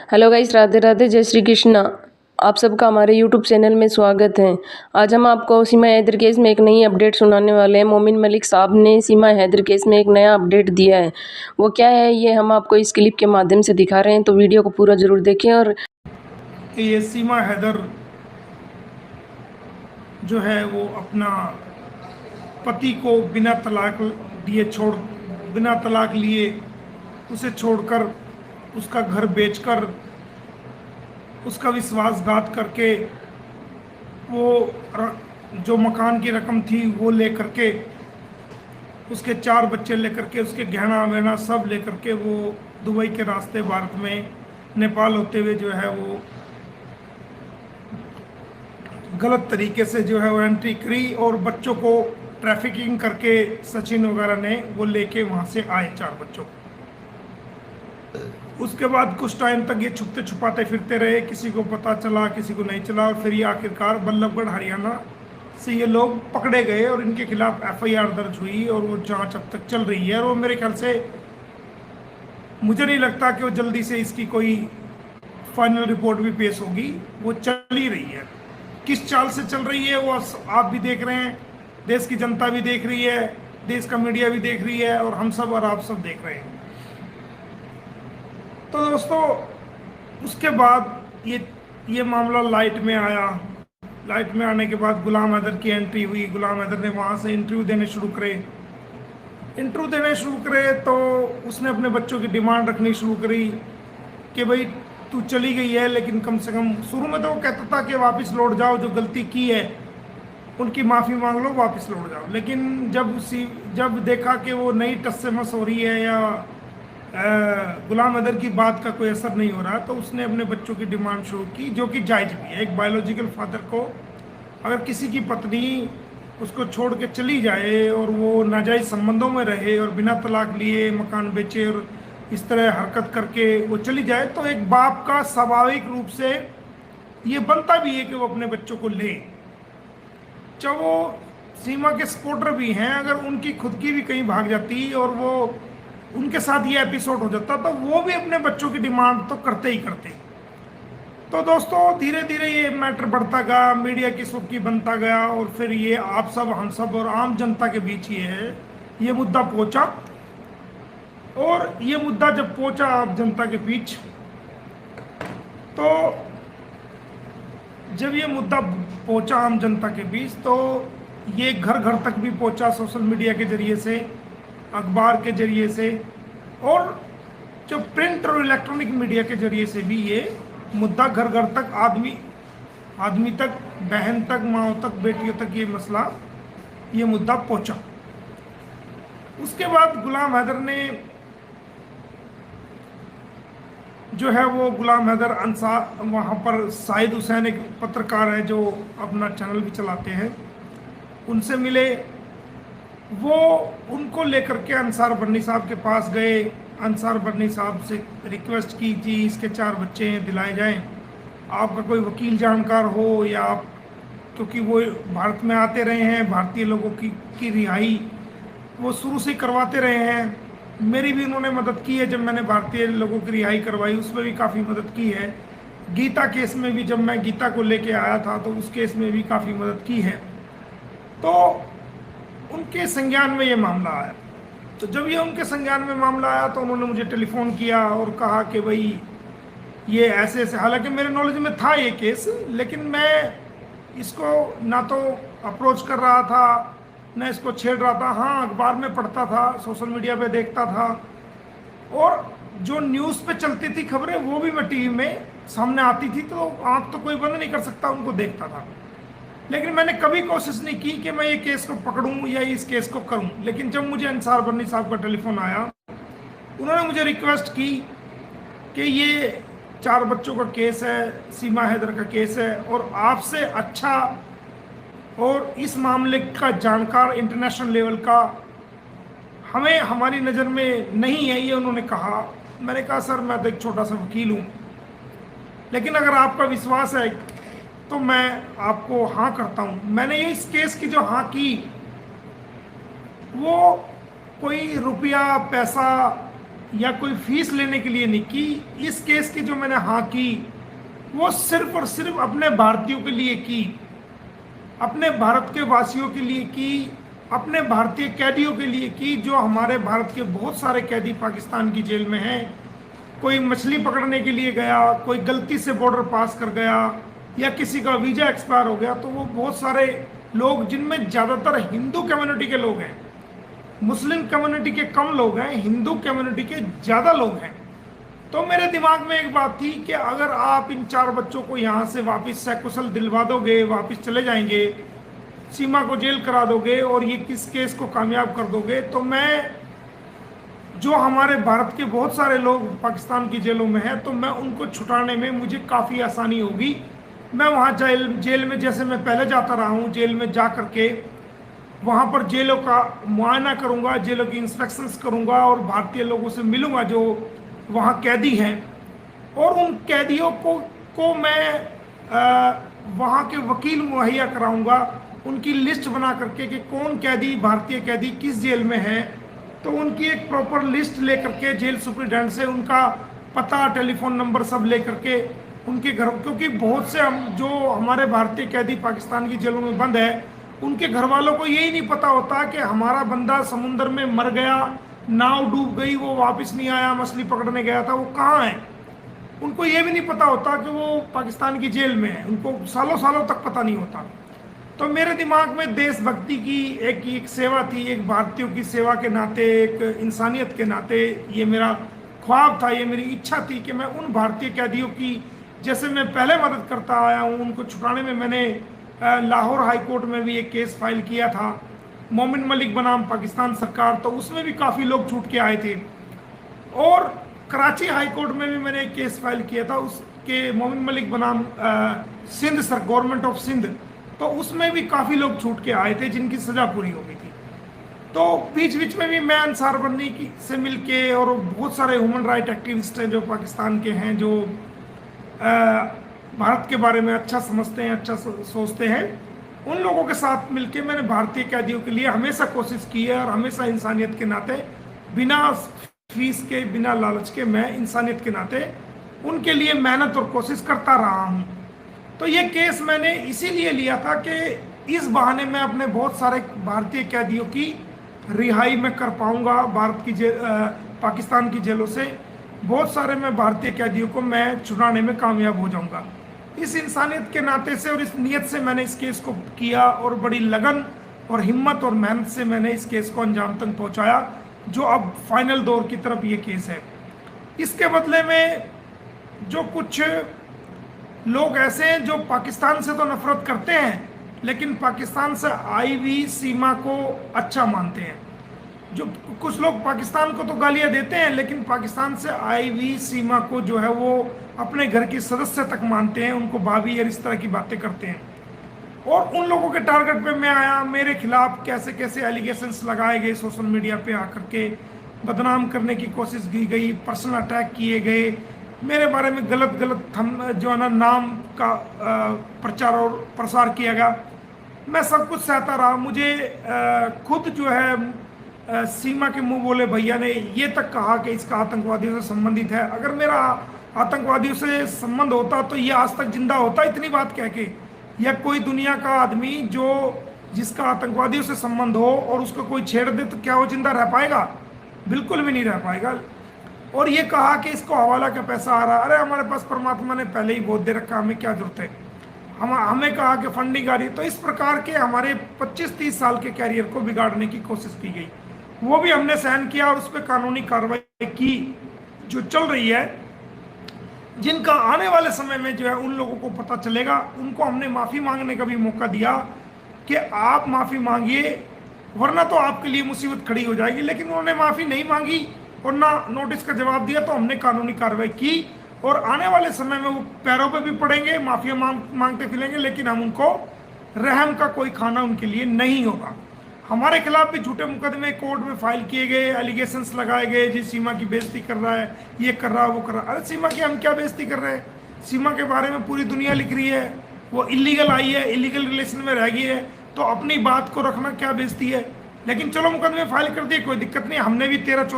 Hello guys, Radhe Radhe, जय श्री कृष्णा। आप सबका हमारे यूट्यूब चैनल में स्वागत है। आज हम आपको सीमा हैदर केस में एक नई अपडेट सुनाने वाले हैं। मोमिन मलिक साहब ने सीमा हैदर केस में एक नया अपडेट दिया है। वो क्या है ये हम आपको इस क्लिप के माध्यम से दिखा रहे हैं, तो वीडियो को पूरा जरूर देखें। और ये सीमा हैदर जो है वो अपना पति को बिना तलाक लिए उसे छोड़कर उसका घर बेचकर उसका विश्वासघात करके वो जो मकान की रकम थी वो लेकर के उसके 4 बच्चे लेकर के उसके गहना वहना सब लेकर के वो दुबई के रास्ते भारत में नेपाल होते हुए जो है वो गलत तरीके से जो है वो एंट्री करी और बच्चों को ट्रैफिकिंग करके सचिन वगैरह ने वो लेके वहां से आए 4 बच्चों को। उसके बाद कुछ टाइम तक ये छुपते छुपाते फिरते रहे, किसी को पता चला किसी को नहीं चला, और फिर ये आखिरकार बल्लभगढ़ हरियाणा से ये लोग पकड़े गए और इनके खिलाफ FIR दर्ज हुई और वो जांच अब तक चल रही है। और वो मेरे ख्याल से मुझे नहीं लगता कि वो जल्दी से इसकी कोई फाइनल रिपोर्ट भी पेश होगी, वो चल ही रही है। किस चाल से चल रही है वो आप भी देख रहे हैं, देश की जनता भी देख रही है, देश का मीडिया भी देख रही है और हम सब और आप सब देख रहे हैं। तो दोस्तों उसके बाद ये मामला लाइट में आया। लाइट में आने के बाद गुलाम हैदर की एंट्री हुई। गुलाम हैदर ने वहाँ से इंटरव्यू देने शुरू करे तो उसने अपने बच्चों की डिमांड रखनी शुरू करी कि भाई तू चली गई है लेकिन कम से कम, शुरू में तो वो कहता था कि वापस लौट जाओ, जो गलती की है उनकी माफ़ी मांग लो, वापस लौट जाओ। लेकिन जब देखा कि वो नई टस से मस हो रही है या गुलाम हैदर की बात का कोई असर नहीं हो रहा, तो उसने अपने बच्चों की डिमांड शुरू की, जो कि जायज़ भी है। एक बायोलॉजिकल फादर को अगर किसी की पत्नी उसको छोड़ के चली जाए और वो नाजायज़ संबंधों में रहे और बिना तलाक लिए मकान बेचे और इस तरह हरकत करके वो चली जाए, तो एक बाप का स्वाभाविक रूप से ये बनता भी है कि वो अपने बच्चों को ले। जब वो सीमा के सपोर्टर भी हैं, अगर उनकी खुद की भी कहीं भाग जाती और वो उनके साथ ये एपिसोड हो जाता तो वो भी अपने बच्चों की डिमांड तो करते ही करते। तो दोस्तों धीरे धीरे ये मैटर बढ़ता गया, मीडिया की सुर्खी बनता गया और फिर ये आप सब हम सब और आम जनता के बीच ये मुद्दा पहुंचा। और ये मुद्दा जब पहुंचा आम जनता के बीच, तो जब ये मुद्दा पहुंचा आम जनता के बीच तो ये घर घर तक भी पहुंचा, सोशल मीडिया के जरिए से, अखबार के जरिए से, और जो प्रिंट और इलेक्ट्रॉनिक मीडिया के जरिए से भी ये मुद्दा घर घर तक, आदमी तक, बहन तक, माओ तक, बेटियों तक ये मुद्दा पहुंचा। उसके बाद गुलाम हैदर ने जो है वो गुलाम हैदर अंसार, वहाँ पर शाहिद हुसैन एक पत्रकार है जो अपना चैनल भी चलाते हैं, उनसे मिले। वो उनको लेकर के अंसार बर्नी साहब के पास गए। अंसार बर्नी साहब से रिक्वेस्ट की जी इसके 4 बच्चे हैं, दिलाए जाएं, आपका कोई वकील जानकार हो या आप, क्योंकि वो भारत में आते रहे हैं, भारतीय लोगों की रिहाई वो शुरू से करवाते रहे हैं। मेरी भी उन्होंने मदद की है, जब मैंने भारतीय लोगों की रिहाई करवाई उसमें भी काफ़ी मदद की है। गीता केस में भी जब मैं गीता को लेके आया था तो उस केस में भी काफ़ी मदद की है। तो उनके संज्ञान में ये मामला आया। तो जब ये उनके संज्ञान में मामला आया तो उन्होंने मुझे टेलीफोन किया और कहा कि भाई ये ऐसे ऐसे, हालांकि मेरे नॉलेज में था ये केस, लेकिन मैं इसको ना तो अप्रोच कर रहा था न इसको छेड़ रहा था। हाँ, अखबार में पढ़ता था, सोशल मीडिया पे देखता था, और जो न्यूज़ पे चलती थी खबरें वो भी मैं टीवी में सामने आती थी, तो आँख तो कोई बंद नहीं कर सकता, उनको देखता था। लेकिन मैंने कभी कोशिश नहीं की कि मैं ये केस को पकड़ूं या इस केस को करूं। लेकिन जब मुझे अंसार बर्नी साहब का टेलीफोन आया, उन्होंने मुझे रिक्वेस्ट की कि ये 4 बच्चों का केस है, सीमा हैदर का केस है, और आपसे अच्छा और इस मामले का जानकार इंटरनेशनल लेवल का हमें हमारी नज़र में नहीं है, ये उन्होंने कहा। मैंने कहा सर मैं तो एक छोटा सा वकील हूँ, लेकिन अगर आपका विश्वास है तो मैं आपको हाँ करता हूँ। मैंने ये इस केस की जो हाँ की वो कोई रुपया पैसा या कोई फीस लेने के लिए नहीं की। इस केस की जो मैंने हाँ की वो सिर्फ और सिर्फ अपने भारतीयों के लिए की, अपने भारत के वासियों के लिए की, अपने भारतीय कैदियों के लिए की, जो हमारे भारत के बहुत सारे कैदी पाकिस्तान की जेल में हैं। कोई मछली पकड़ने के लिए गया, कोई गलती से बॉर्डर पास कर गया, या किसी का वीजा एक्सपायर हो गया, तो वो बहुत सारे लोग, जिनमें ज़्यादातर हिंदू कम्युनिटी के लोग हैं, मुस्लिम कम्युनिटी के कम लोग हैं, हिंदू कम्युनिटी के ज़्यादा लोग हैं। तो मेरे दिमाग में एक बात थी कि अगर आप इन 4 बच्चों को यहाँ से वापस सकुशल दिलवा दोगे, वापस चले जाएंगे, सीमा को जेल करा दोगे और ये किस केस को कामयाब कर दोगे, तो मैं, जो हमारे भारत के बहुत सारे लोग पाकिस्तान की जेलों में हैं, तो मैं उनको छुटाने में मुझे काफ़ी आसानी होगी। मैं वहाँ जेल में जैसे मैं पहले जाता रहा हूँ, जेल में जा करके वहाँ पर जेलों का मुआयना करूँगा, जेलों की इंस्पेक्शंस करूँगा और भारतीय लोगों से मिलूँगा जो वहाँ कैदी हैं, और उन कैदियों को मैं वहाँ के वकील मुहैया कराऊँगा, उनकी लिस्ट बना करके कि कौन कैदी, भारतीय कैदी किस जेल में है, तो उनकी एक प्रॉपर लिस्ट ले करके जेल सुप्रिटेंडेंट से उनका पता, टेलीफोन नंबर सब ले करके उनके घर, क्योंकि बहुत से हम जो हमारे भारतीय कैदी पाकिस्तान की जेलों में बंद है, उनके घर वालों को यही नहीं पता होता कि हमारा बंदा समुद्र में मर गया, नाव डूब गई, वो वापस नहीं आया, मछली पकड़ने गया था, वो कहाँ है। उनको ये भी नहीं पता होता कि वो पाकिस्तान की जेल में है, उनको सालों सालों तक पता नहीं होता। तो मेरे दिमाग में देशभक्ति की एक सेवा थी, एक भारतीयों की सेवा के नाते, एक इंसानियत के नाते ये मेरा ख्वाब था, ये मेरी इच्छा थी कि मैं उन भारतीय कैदियों की, जैसे मैं पहले मदद करता आया हूँ, उनको छुटाने में मैंने लाहौर हाई कोर्ट में भी एक केस फाइल किया था, मोमिन मलिक बनाम पाकिस्तान सरकार, तो उसमें भी काफ़ी लोग छूट के आए थे। और कराची हाई कोर्ट में भी मैंने एक केस फाइल किया था, उसके मोमिन मलिक बनाम Sindh sir, government of Sindh, तो उसमें भी काफ़ी लोग छूट के आए थे जिनकी सज़ा पूरी हो गई थी। तो बीच बीच में भी मैं अंसार बन्नी से मिल के, और बहुत सारे ह्यूमन राइट एक्टिविस्ट हैं जो पाकिस्तान के हैं, जो भारत के बारे में अच्छा समझते हैं, अच्छा सोचते हैं, उन लोगों के साथ मिलके मैंने भारतीय कैदियों के लिए हमेशा कोशिश की है, और हमेशा इंसानियत के नाते, बिना फीस के, बिना लालच के, मैं इंसानियत के नाते उनके लिए मेहनत और कोशिश करता रहा हूँ। तो ये केस मैंने इसीलिए लिया था कि इस बहाने मैं अपने बहुत सारे भारतीय कैदियों की रिहाई में कर पाऊँगा, भारत की पाकिस्तान की जेलों से बहुत सारे मैं भारतीय कैदियों को मैं छुड़ाने में कामयाब हो जाऊँगा। इस इंसानियत के नाते से और इस नियत से मैंने इस केस को किया, और बड़ी लगन और हिम्मत और मेहनत से मैंने इस केस को अंजाम तक पहुंचाया, जो अब फाइनल दौर की तरफ ये केस है। इसके बदले में जो कुछ लोग ऐसे हैं जो पाकिस्तान से तो नफरत करते हैं, लेकिन पाकिस्तान से आई हुई सीमा को अच्छा मानते हैं। जो कुछ लोग पाकिस्तान को तो गालियाँ देते हैं, लेकिन पाकिस्तान से आई हुई सीमा को जो है वो अपने घर की सदस्य तक मानते हैं, उनको भाभी और इस तरह की बातें करते हैं। और उन लोगों के टारगेट पे मैं आया, मेरे खिलाफ कैसे कैसे एलिगेशंस लगाए गए, सोशल मीडिया पे आकर के बदनाम करने की कोशिश की गई, पर्सनल अटैक किए गए, मेरे बारे में गलत जो है ना नाम का प्रचार और प्रसार किया गया। मैं सब कुछ सहता रहा। मुझे खुद जो है सीमा के मुंह बोले भैया ने ये तक कहा कि इसका आतंकवादियों से संबंधित है। अगर मेरा आतंकवादियों से संबंध होता तो ये आज तक जिंदा होता इतनी बात कह के, या कोई दुनिया का आदमी जो जिसका आतंकवादियों से संबंध हो और उसको कोई छेड़ दे तो क्या वो जिंदा रह पाएगा? बिल्कुल भी नहीं रह पाएगा। और ये कहा कि इसको हवाला का पैसा आ रहा, अरे हमारे पास परमात्मा ने पहले ही बहुत दे रखा, हमें क्या जरूरत है। हमें कहा कि फंडिंग आ रही। तो इस प्रकार के हमारे 25-30 साल के कैरियर को बिगाड़ने की कोशिश की गई, वो भी हमने सहन किया और उस पर कानूनी कार्रवाई की जो चल रही है। जिनका आने वाले समय में जो है उन लोगों को पता चलेगा, उनको हमने माफ़ी मांगने का भी मौका दिया कि आप माफ़ी मांगिए वरना तो आपके लिए मुसीबत खड़ी हो जाएगी। लेकिन उन्होंने माफ़ी नहीं मांगी और ना नोटिस का जवाब दिया, तो हमने कानूनी कार्रवाई की और आने वाले समय में वो पैरों पे भी पड़ेंगे, माफिया मांगते फिरेंगे, लेकिन हम उनको रहम का कोई खाना उनके लिए नहीं होगा। हमारे खिलाफ भी झूठे मुकदमे कोर्ट में फाइल किए गए, एलिगेशंस लगाए गए, जी सीमा की बेइज्जती कर रहा है, ये कर रहा है, वो कर रहा है। अरे सीमा की हम क्या बेइज्जती कर रहे हैं? सीमा के बारे में पूरी दुनिया लिख रही है, वो इलीगल आई है, इलीगल रिलेशन में रह गई है, तो अपनी बात को रखना क्या बेइज्जती है। लेकिन चलो मुकदमे फाइल कर दिए, कोई दिक्कत नहीं। हमने भी 13-14